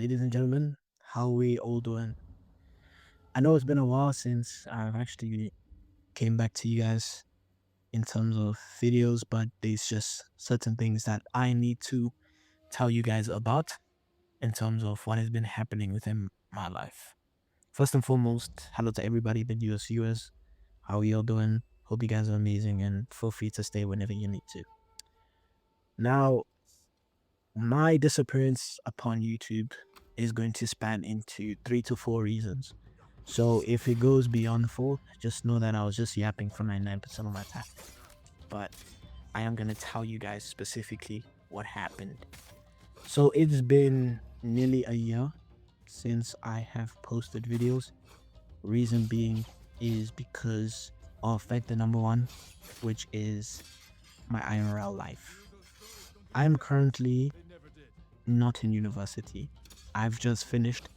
ladies and gentlemen, how we all doing? I know it's been a while since I've actually came back to you guys in terms of videos, but there's just certain things that I need to tell you guys about in terms of what has been happening within my life. First and foremost, hello to everybody, the US viewers. How are you all doing? Hope you guys are amazing and feel free to stay whenever you need to. Now, my disappearance upon YouTube is going to span into 3 to 4 reasons. So if it goes beyond four, just know that I was just yapping for 99% of my time. But I am going to tell you guys specifically what happened. So it's been nearly a year since I have posted videos. Reason being is because of factor number one, which is my IRL life. I'm currently not in university. I've just finished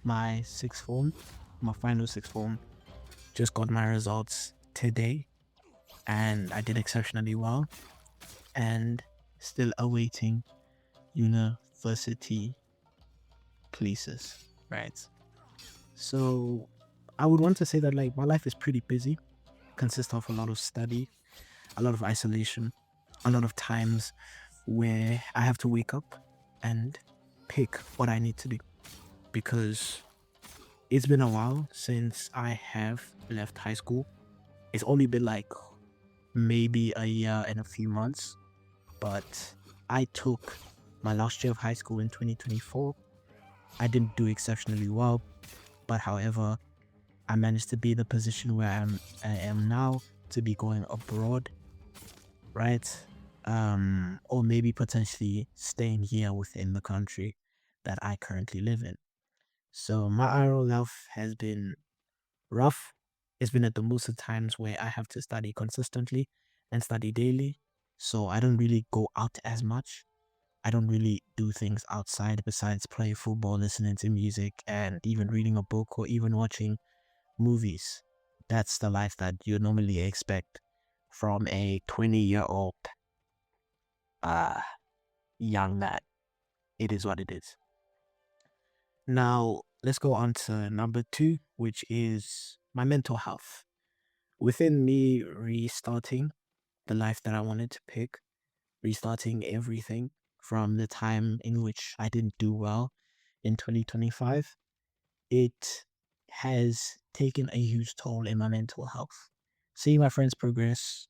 my sixth form, my final sixth form. Just got my results today and I did exceptionally well and still awaiting university places, right? So I would want to say that like my life is pretty busy, consists of a lot of study, a lot of isolation, a lot of times where I have to wake up and pick what I need to do because it's been a while since I have left high school. It's only been like maybe a year and a few months, but I took my last year of high school in 2024. I didn't do exceptionally well, but however, I managed to be in the position where I am now to be going abroad, right? Or maybe potentially staying here within the country that I currently live in. So my IRL life has been rough. It's been at the most of times where I have to study consistently and study daily. So I don't really go out as much. I don't really do things outside besides play football, listening to music, and even reading a book or even watching movies. That's the life that you normally expect from a 20-year-old uh, young man. It is what it is. Now, let's go on to number two, which is my mental health. Within me restarting the life that I wanted to pick, restarting everything from the time in which I didn't do well in 2025, it has taken a huge toll in my mental health. Seeing my friends progress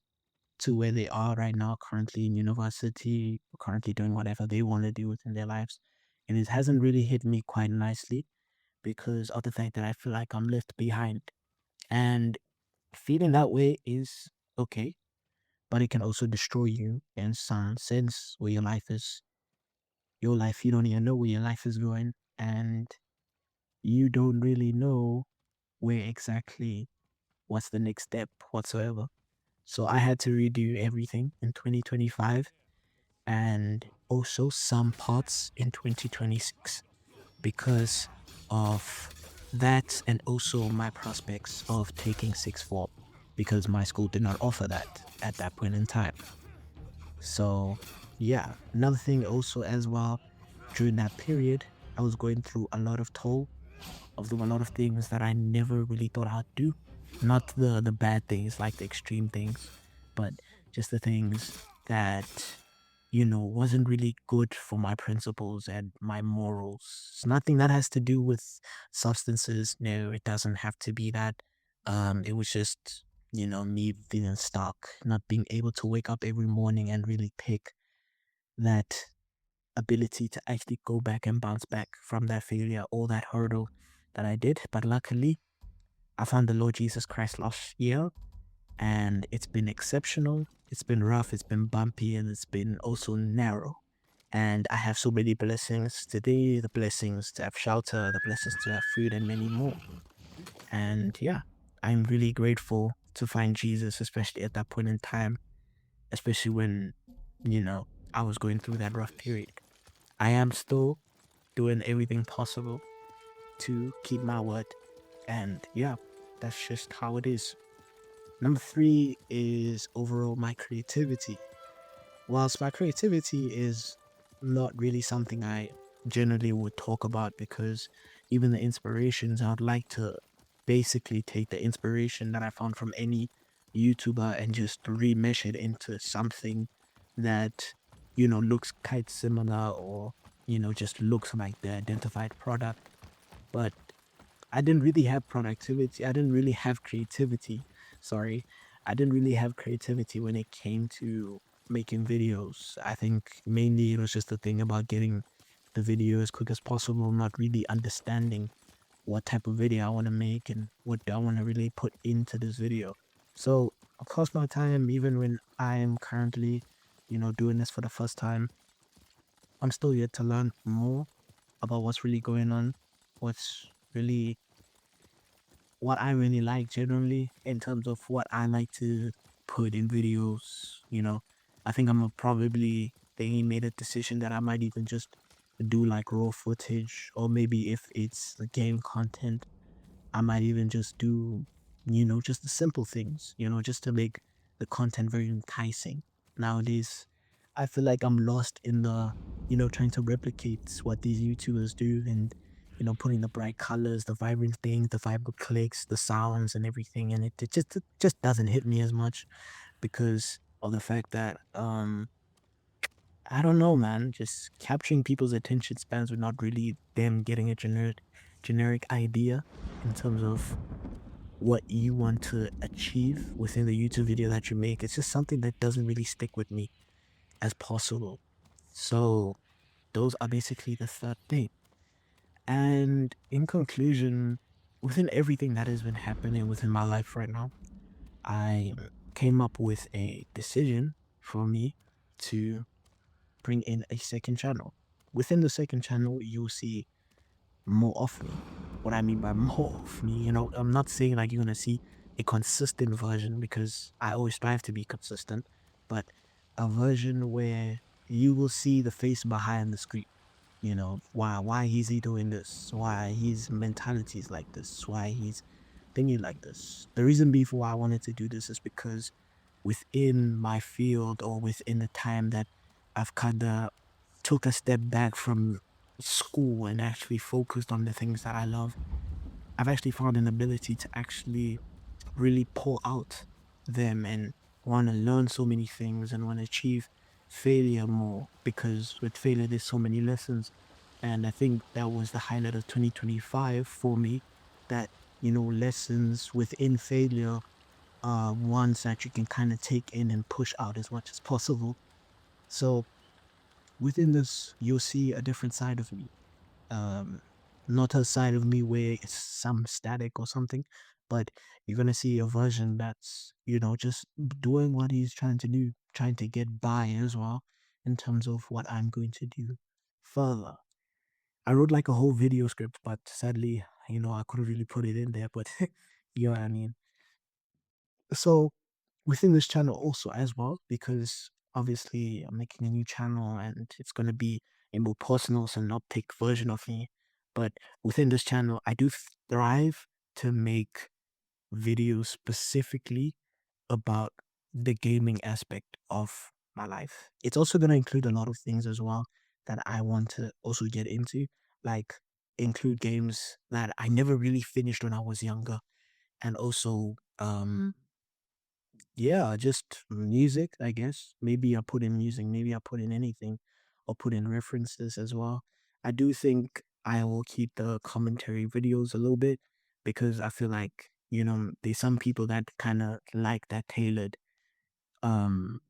to where they are right now, currently in university, currently doing whatever they want to do within their lives, and it hasn't really hit me quite nicely because of the fact that I feel like I'm left behind. And feeling that way is okay, but it can also destroy you in some sense where your life, you don't even know where your life is going, and you don't really know where exactly what's the next step whatsoever. So I had to redo everything in 2025 and also some parts in 2026 because of that and also my prospects of taking sixth form because my school did not offer that at that point in time. So yeah, another thing also as well, during that period, I was going through a lot of toll of doing a lot of things that I never really thought I'd do. Not the bad things, like the extreme things, but just the things that wasn't really good for my principles and my morals. It's nothing that has to do with substances. No, it doesn't have to be that. It was just, me feeling stuck, not being able to wake up every morning and really pick that ability to actually go back and bounce back from that failure or that hurdle that I did. But luckily, I found the Lord Jesus Christ last year and it's been exceptional. It's been rough, it's been bumpy, and it's been also narrow. And I have so many blessings today, the blessings to have shelter, the blessings to have food, and many more. And yeah, I'm really grateful to find Jesus, especially at that point in time, especially when, I was going through that rough period. I am still doing everything possible to keep my word. And yeah, that's just how it is. Number three is overall my creativity. Whilst my creativity is not really something I generally would talk about, because even the inspirations, I would like to basically take the inspiration that I found from any YouTuber and just remesh it into something that, looks quite similar, or, just looks like the identified product. But I didn't really have productivity. I didn't really have creativity. Sorry. I didn't really have creativity when it came to making videos. I think mainly it was just the thing about getting the video as quick as possible, not really understanding what type of video I want to make and what I want to really put into this video. So, of course, my time, even when I am currently, doing this for the first time, I'm still yet to learn more about what's really going on, what's really what I really like generally in terms of what I like to put in videos. I think I'm probably they made a decision that I might even just do like raw footage, or maybe if it's the game content, I might even just do, just the simple things, just to make the content very enticing. Nowadays, I feel like I'm lost in the, trying to replicate what these YouTubers do, and, putting the bright colors, the vibrant things, the vibrant clicks, the sounds and everything. And it just doesn't hit me as much because of the fact that, I don't know, man, just capturing people's attention spans with not really them getting a generic idea in terms of what you want to achieve within the YouTube video that you make. It's just something that doesn't really stick with me as possible. So those are basically the third thing. And in conclusion, within everything that has been happening within my life right now, I came up with a decision for me to bring in a second channel. Within the second channel, you'll see more of me. What I mean by more of me, I'm not saying like you're gonna see a consistent version, because I always strive to be consistent, but a version where you will see the face behind the screen. Why is he doing this? Why his mentality is like this? Why he's thinking like this? The reason being for why I wanted to do this is because within my field, or within the time that I've kind of took a step back from school and actually focused on the things that I love, I've actually found an ability to actually really pull out them and want to learn so many things and want to achieve failure more, because with failure there's so many lessons. And I think that was the highlight of 2025 for me, that lessons within failure are ones that you can kind of take in and push out as much as possible. So within this, you'll see a different side of me. um Not a side of me where it's some static or something, but you're gonna see a version that's, just doing what he's trying to do, trying to get by as well, in terms of what I'm going to do further. I wrote like a whole video script, but sadly, I couldn't really put it in there, but you know what I mean. So within this channel also as well, because obviously I'm making a new channel and it's going to be a more personal synoptic version of me. But within this channel, I do thrive to make videos specifically about the gaming aspect of my life. It's also going to include a lot of things as well that I want to also get into, like include games that I never really finished when I was younger, and also yeah, just music, I guess. Maybe I put in music, maybe I put in anything, or put in references as well. I do think I will keep the commentary videos a little bit, because I feel like, there's some people that kind of like that tailored um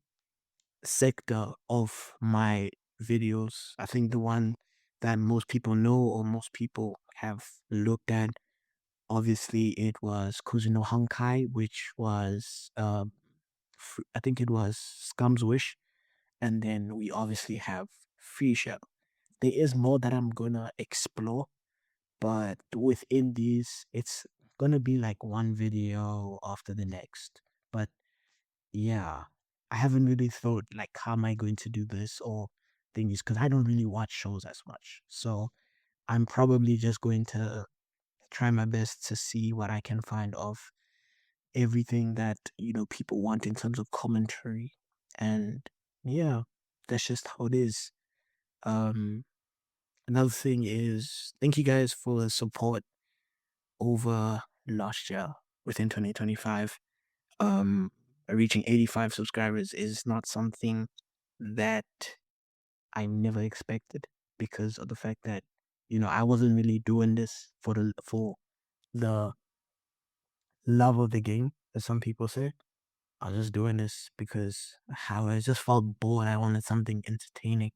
sector of my videos. I think the one that most people know, or most people have looked at, obviously it was Kuzuno Hankai, which was I think it was Scum's Wish, and then we obviously have Free Shell. There is more that I'm gonna explore, but within these, it's gonna be like one video after the next. But yeah, I haven't really thought like how am I going to do this or things, because I don't really watch shows as much. So I'm probably just going to try my best to see what I can find of everything that people want in terms of commentary. And yeah, that's just how it is. um Another thing is thank you guys for the support over last year within 2025. Um, Reaching 85 subscribers is not something that I never expected because of the fact that I wasn't really doing this for the love of the game, as some people say. I was just doing this because how I just felt bored. I wanted something entertaining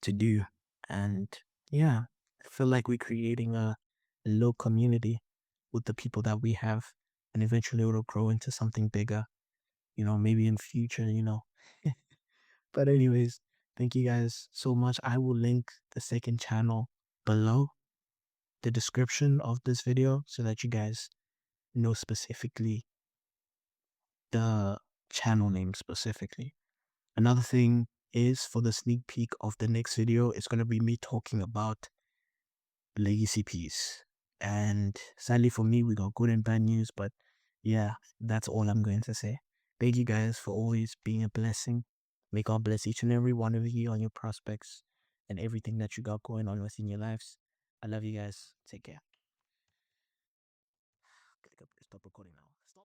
to do, and yeah, I feel like we're creating a little community with the people that we have, and eventually it'll grow into something bigger. Maybe in future. But anyways, thank you guys so much. I will link the second channel below the description of this video so that you guys know specifically the channel name specifically. Another thing is for the sneak peek of the next video, it's going to be me talking about legacy piece. And sadly for me, we got good and bad news, but yeah, that's all I'm going to say. Thank you guys for always being a blessing. May God bless each and every one of you on your prospects and everything that you got going on within your lives. I love you guys. Take care. Stop recording now.